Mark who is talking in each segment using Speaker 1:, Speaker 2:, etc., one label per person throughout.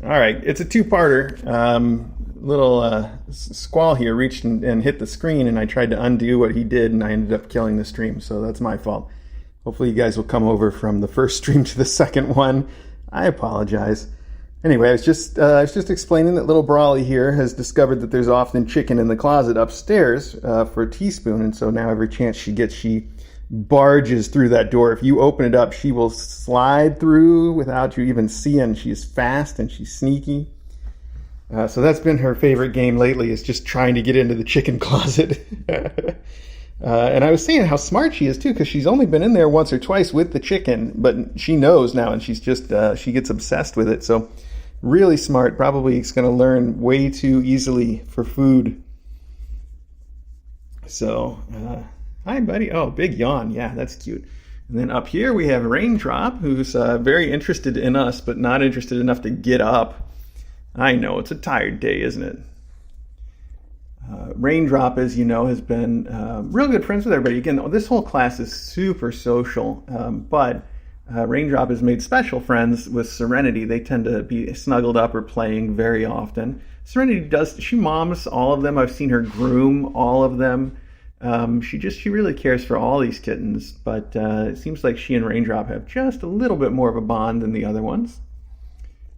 Speaker 1: All right, it's a two-parter. Little Squall here reached and hit the screen, and I tried to undo what he did, and I ended up killing the stream, so that's my fault. Hopefully you guys will come over from the first stream to the second one. I apologize. Anyway, I was just explaining that little Brawly here has discovered that there's often chicken in the closet upstairs for a teaspoon, and so now every chance she gets, she barges through that door. If you open it up, she will slide through without you even seeing. She's fast and she's sneaky. So that's been her favorite game lately, is just trying to get into the chicken closet. And I was saying how smart she is too, because she's only been in there once or twice with the chicken, but she knows now, and she's just she gets obsessed with it. So really smart. Probably is going to learn way too easily for food. So hi, buddy. Oh, big yawn. Yeah, that's cute. And then up here we have Raindrop, who's very interested in us, but not interested enough to get up. I know, it's a tired day, isn't it? Raindrop, as you know, has been real good friends with everybody. Again, this whole class is super social, but Raindrop has made special friends with Serenity. They tend to be snuggled up or playing very often. Serenity she moms all of them. I've seen her groom all of them. She really cares for all these kittens, but it seems like she and Raindrop have just a little bit more of a bond than the other ones.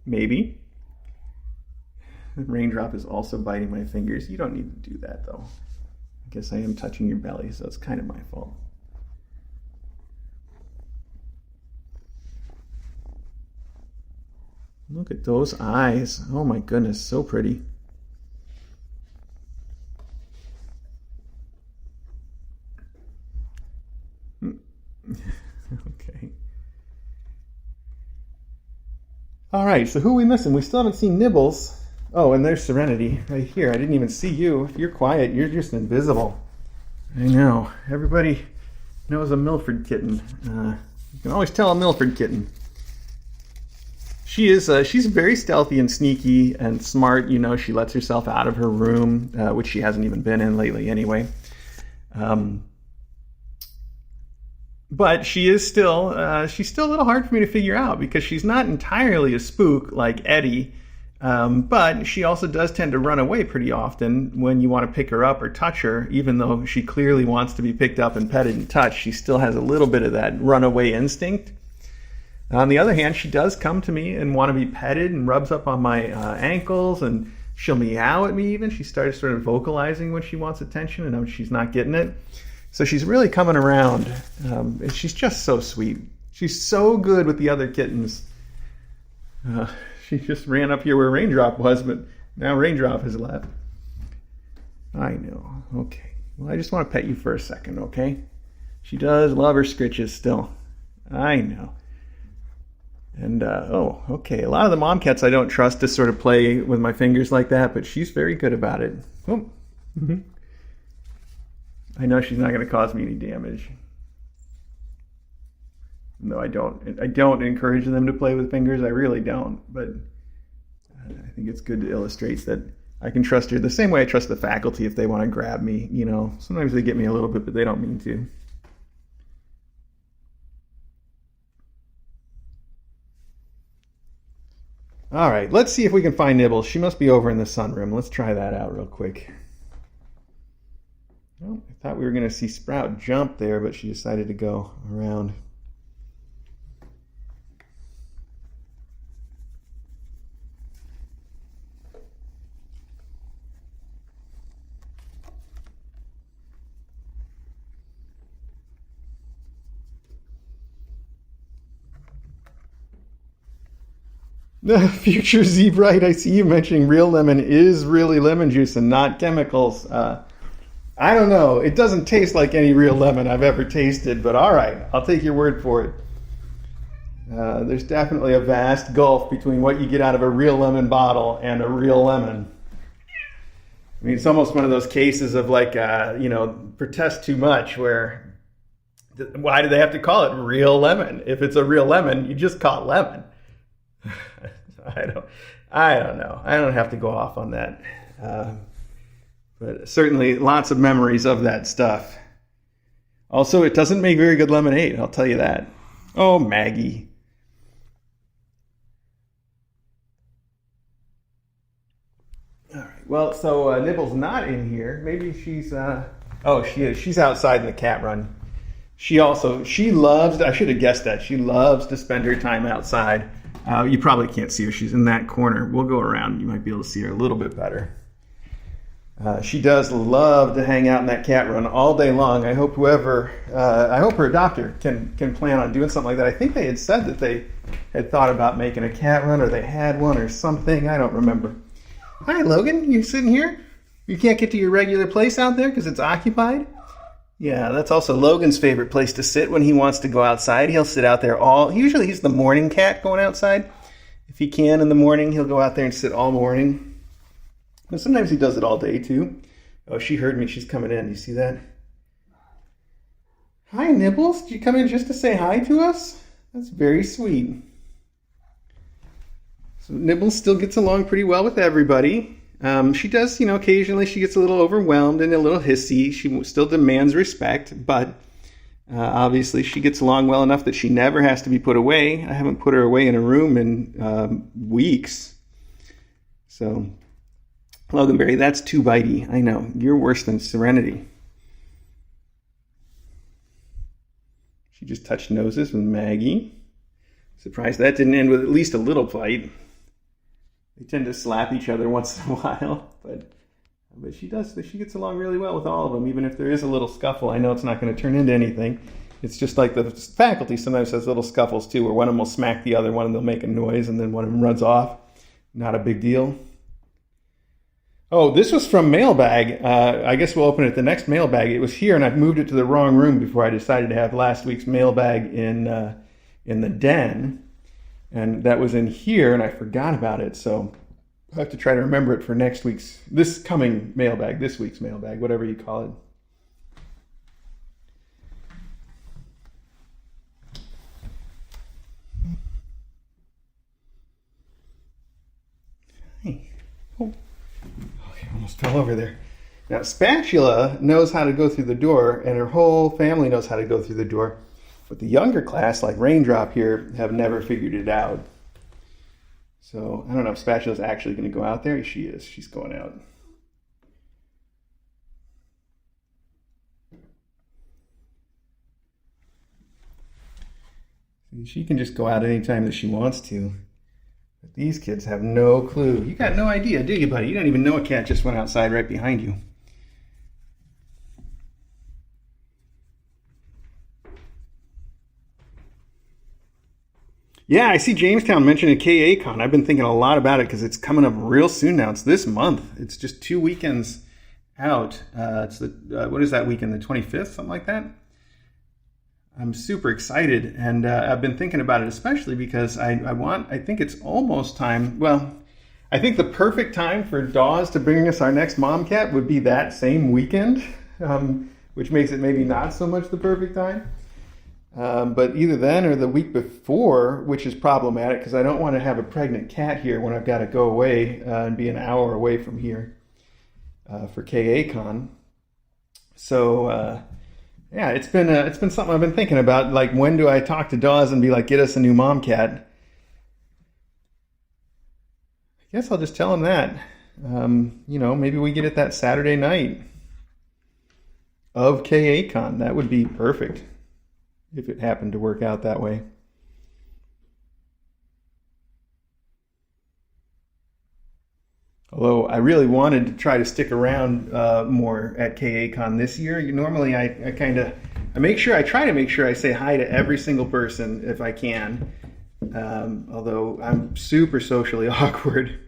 Speaker 1: Maybe. Raindrop is also biting my fingers. You don't need to do that, though. I guess I am touching your belly, so it's kind of my fault. Look at those eyes. Oh my goodness, so pretty. Okay. All right, so who are we missing? We still haven't seen Nibbles. Oh, and there's Serenity right here. I didn't even see you. If you're quiet, you're just invisible. I know. Everybody knows a Milford kitten. You can always tell a Milford kitten. She's very stealthy and sneaky and smart. You know, she lets herself out of her room, which she hasn't even been in lately anyway. But she's still a little hard for me to figure out, because she's not entirely a spook like Eddie. But she also does tend to run away pretty often when you want to pick her up or touch her. Even though she clearly wants to be picked up and petted and touched, she still has a little bit of that runaway instinct. On the other hand, she does come to me and want to be petted and rubs up on my ankles, and she'll meow at me even. She started sort of vocalizing when she wants attention and when she's not getting it. So she's really coming around. And she's just so sweet. She's so good with the other kittens. She just ran up here where Raindrop was, but now Raindrop has left. I know. Okay. Well, I just want to pet you for a second, okay? She does love her scritches still. I know. And, okay. A lot of the mom cats I don't trust to sort of play with my fingers like that, but she's very good about it. Oh. Mm-hmm. I know she's not going to cause me any damage. No, I don't encourage them to play with fingers. I really don't. But I think it's good to illustrate that I can trust her the same way I trust the faculty if they want to grab me. You know, sometimes they get me a little bit, but they don't mean to. All right, let's see if we can find Nibbles. She must be over in the sunroom. Let's try that out real quick. Oh, I thought we were going to see Sprout jump there, but she decided to go around. Future Z Bright, I see you mentioning real lemon is really lemon juice and not chemicals. I don't know. It doesn't taste like any real lemon I've ever tasted, but all right, I'll take your word for it. There's definitely a vast gulf between what you get out of a real lemon bottle and a real lemon. I mean, it's almost one of those cases of like, protest too much, where why do they have to call it real lemon? If it's a real lemon, you just call it lemon. I don't know. I don't have to go off on that. But certainly lots of memories of that stuff. Also, it doesn't make very good lemonade, I'll tell you that. Oh, Maggie. Well, so Nibble's not in here. Maybe she's. Oh, she is. She's outside in the cat run. She loves. I should have guessed that. She loves to spend her time outside. You probably can't see her. She's in that corner. We'll go around. You might be able to see her a little bit better. She does love to hang out in that cat run all day long. I hope her adopter can plan on doing something like that. I think they had said that they had thought about making a cat run, or they had one or something. I don't remember. Hi, Logan. You sitting here? You can't get to your regular place out there because it's occupied? Yeah, that's also Logan's favorite place to sit when he wants to go outside. He'll sit out there usually he's the morning cat going outside. If he can in the morning, he'll go out there and sit all morning. But sometimes he does it all day too. Oh, she heard me. She's coming in. You see that? Hi, Nibbles. Did you come in just to say hi to us? That's very sweet. So Nibbles still gets along pretty well with everybody. She does, occasionally she gets a little overwhelmed and a little hissy. She still demands respect, but obviously she gets along well enough that she never has to be put away. I haven't put her away in a room in weeks. So, Loganberry, that's too bitey. I know. You're worse than Serenity. She just touched noses with Maggie. Surprised that didn't end with at least a little fight. They tend to slap each other once in a while, but she does. She gets along really well with all of them, even if there is a little scuffle. I know it's not going to turn into anything. It's just like the faculty sometimes has little scuffles too, where one of them will smack the other one and they'll make a noise, and then one of them runs off. Not a big deal. Oh, this was from Mailbag. I guess we'll open it the next Mailbag. It was here, and I moved it to the wrong room before I decided to have last week's Mailbag in the den. And that was in here, and I forgot about it, so I'll have to try to remember it for this week's mailbag, whatever you call it. Hey. Oh, I almost fell over there. Now, Spatula knows how to go through the door, and her whole family knows how to go through the door. But the younger class, like Raindrop here, have never figured it out. So I don't know if Spatula's actually going to go out there. She is. She's going out. She can just go out anytime that she wants to. But these kids have no clue. You got no idea, do you, buddy? You don't even know a cat just went outside right behind you. Yeah, I see Jamestown mentioned at KACon. I've been thinking a lot about it because it's coming up real soon now. It's this month. It's just 2 weekends out. It's what is that weekend? The 25th, something like that? I'm super excited, and I've been thinking about it especially because I think it's almost time. Well, I think the perfect time for Dawes to bring us our next mom cat would be that same weekend, which makes it maybe not so much the perfect time. But either then or the week before, which is problematic because I don't want to have a pregnant cat here when I've got to go away and be an hour away from here for KACon. So yeah, it's been something I've been thinking about. Like, when do I talk to Dawes and be like, get us a new mom cat? I guess I'll just tell him that. Maybe we get it that Saturday night of KACon. That would be perfect if it happened to work out that way. Although I really wanted to try to stick around more at KACon this year. Normally I try to make sure I say hi to every single person if I can. Although I'm super socially awkward.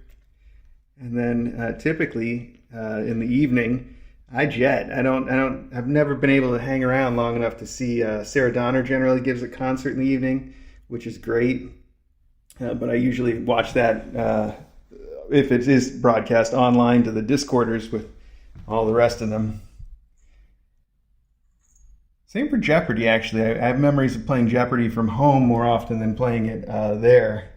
Speaker 1: And then typically in the evening I jet. I've never been able to hang around long enough to see Sarah Donner generally gives a concert in the evening, which is great. But I usually watch that if it is broadcast online to the Discorders with all the rest of them. Same for Jeopardy, actually. I have memories of playing Jeopardy from home more often than playing it there.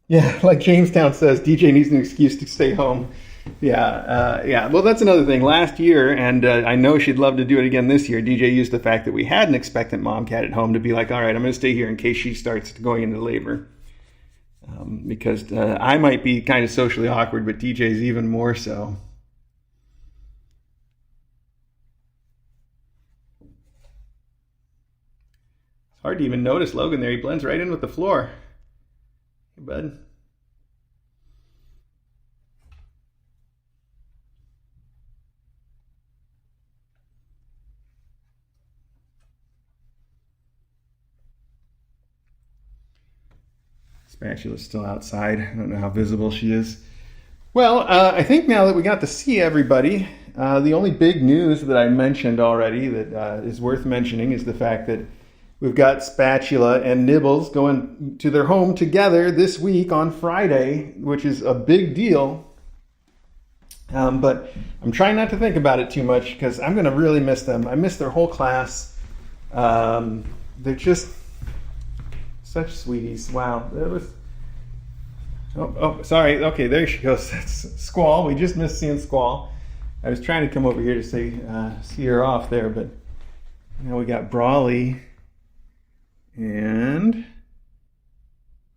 Speaker 1: Yeah, like Jamestown says, DJ needs an excuse to stay home. Yeah. Well, that's another thing. Last year, and I know she'd love to do it again this year, DJ used the fact that we had an expectant mom cat at home to be like, all right, I'm going to stay here in case she starts going into labor. Because I might be kind of socially awkward, but DJ's even more so. It's hard to even notice Logan there. He blends right in with the floor. Hey, bud. Spatula's still outside. I don't know how visible she is. Well, I think now that we got to see everybody, the only big news that I mentioned already that is worth mentioning is the fact that we've got Spatula and Nibbles going to their home together this week on Friday, which is a big deal. But I'm trying not to think about it too much because I'm going to really miss them. I miss their whole class. They're just such sweeties. Wow. That was... Oh, sorry. Okay, there she goes. That's Squall. We just missed seeing Squall. I was trying to come over here to say see her off there, but now we got Brawley and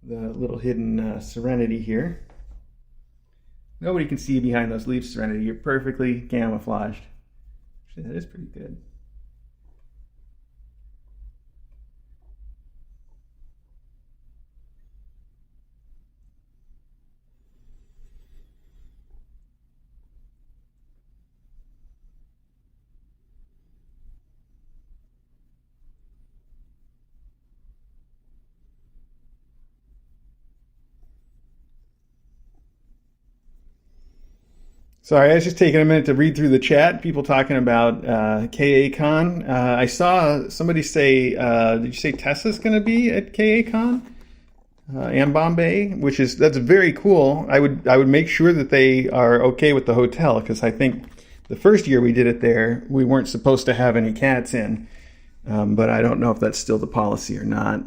Speaker 1: the little hidden Serenity here. Nobody can see behind those leaves, Serenity. You're perfectly camouflaged. Actually, that is pretty good. Sorry, I was just taking a minute to read through the chat. People talking about KACon. I saw somebody say, did you say Tessa's going to be at KACon and Bombay? That's very cool. I would make sure that they are okay with the hotel because I think the first year we did it there, we weren't supposed to have any cats in. But I don't know if that's still the policy or not.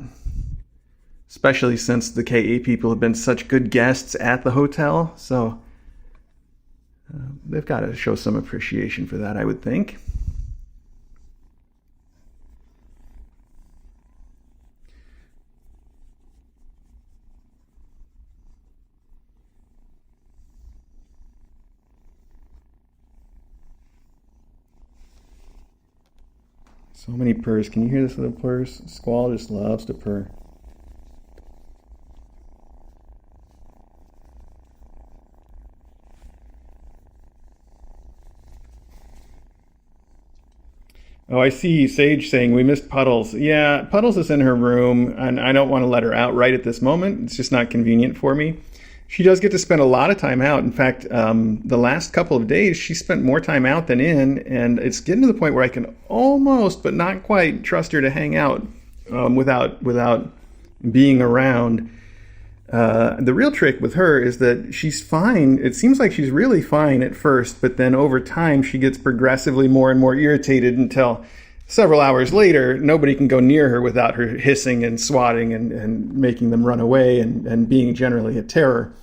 Speaker 1: Especially since the KA people have been such good guests at the hotel, so. They've got to show some appreciation for that, I would think. So many purrs. Can you hear this little purrs? Squall just loves to purr. Oh, I see Sage saying we missed Puddles. Yeah, Puddles is in her room, and I don't want to let her out right at this moment. It's just not convenient for me. She does get to spend a lot of time out. In fact, the last couple of days, she spent more time out than in, and it's getting to the point where I can almost, but not quite, trust her to hang out without being around. The real trick with her is that she's fine. It seems like she's really fine at first, but then over time she gets progressively more and more irritated until several hours later, nobody can go near her without her hissing and swatting and making them run away and being generally a terror.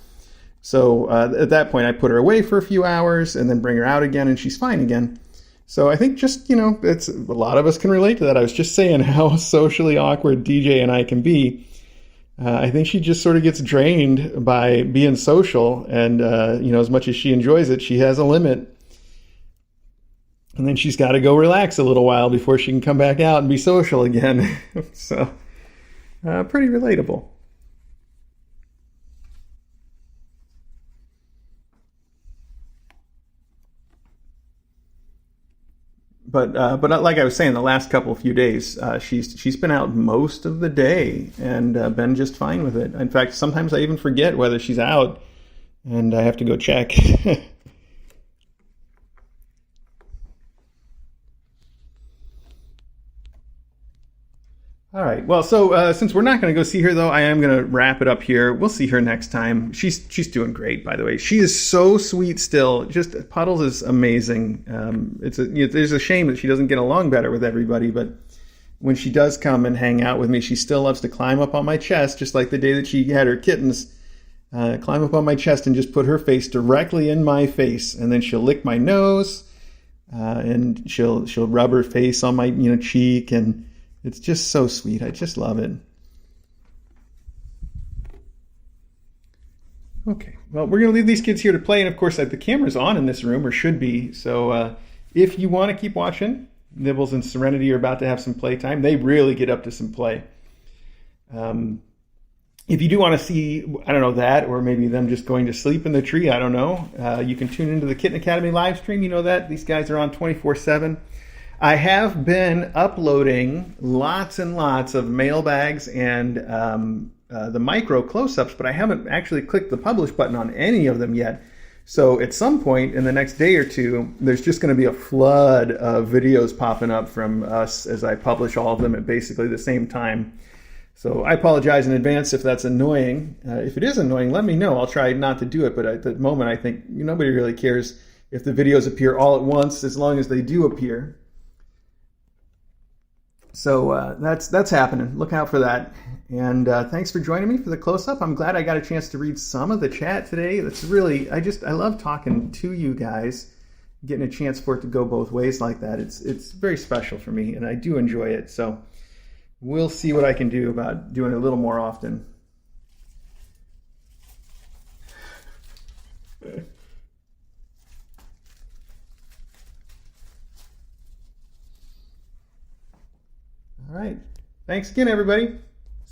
Speaker 1: So at that point, I put her away for a few hours and then bring her out again, and she's fine again. So I think just, it's a lot of us can relate to that. I was just saying how socially awkward DJ and I can be. I think she just sort of gets drained by being social, and as much as she enjoys it, she has a limit. And then she's got to go relax a little while before she can come back out and be social again. So, pretty relatable. But like I was saying, the last few days, she's been out most of the day and been just fine with it. In fact, sometimes I even forget whether she's out, and I have to go check. All right. Well, so since we're not going to go see her, though, I am going to wrap it up here. We'll see her next time. She's doing great, by the way. She is so sweet still. Just Puddles is amazing. There's a shame that she doesn't get along better with everybody, but when she does come and hang out with me, she still loves to climb up on my chest, just like the day that she had her kittens. climb up on my chest and just put her face directly in my face, and then she'll lick my nose, and she'll rub her face on my cheek, and it's just so sweet. I just love it. Okay, well, we're going to leave these kids here to play, and of course the camera's on in this room, or should be, so if you want to keep watching, Nibbles and Serenity are about to have some playtime. They really get up to some play. If you do want to see, I don't know, that, or maybe them just going to sleep in the tree, I don't know, you can tune into the Kitten Academy live stream. You know that. These guys are on 24/7. I have been uploading lots and lots of mailbags and the micro close-ups, but I haven't actually clicked the publish button on any of them yet. So at some point in the next day or two, there's just going to be a flood of videos popping up from us as I publish all of them at basically the same time. So I apologize in advance if that's annoying. If it is annoying, let me know. I'll try not to do it, but at the moment I think nobody really cares if the videos appear all at once, as long as they do appear. So that's happening. Look out for that. And thanks for joining me for the close-up. I'm glad I got a chance to read some of the chat today. That's really, I love talking to you guys, getting a chance for it to go both ways like that. It's very special for me, and I do enjoy it. So we'll see what I can do about doing it a little more often. All right. Thanks again, everybody.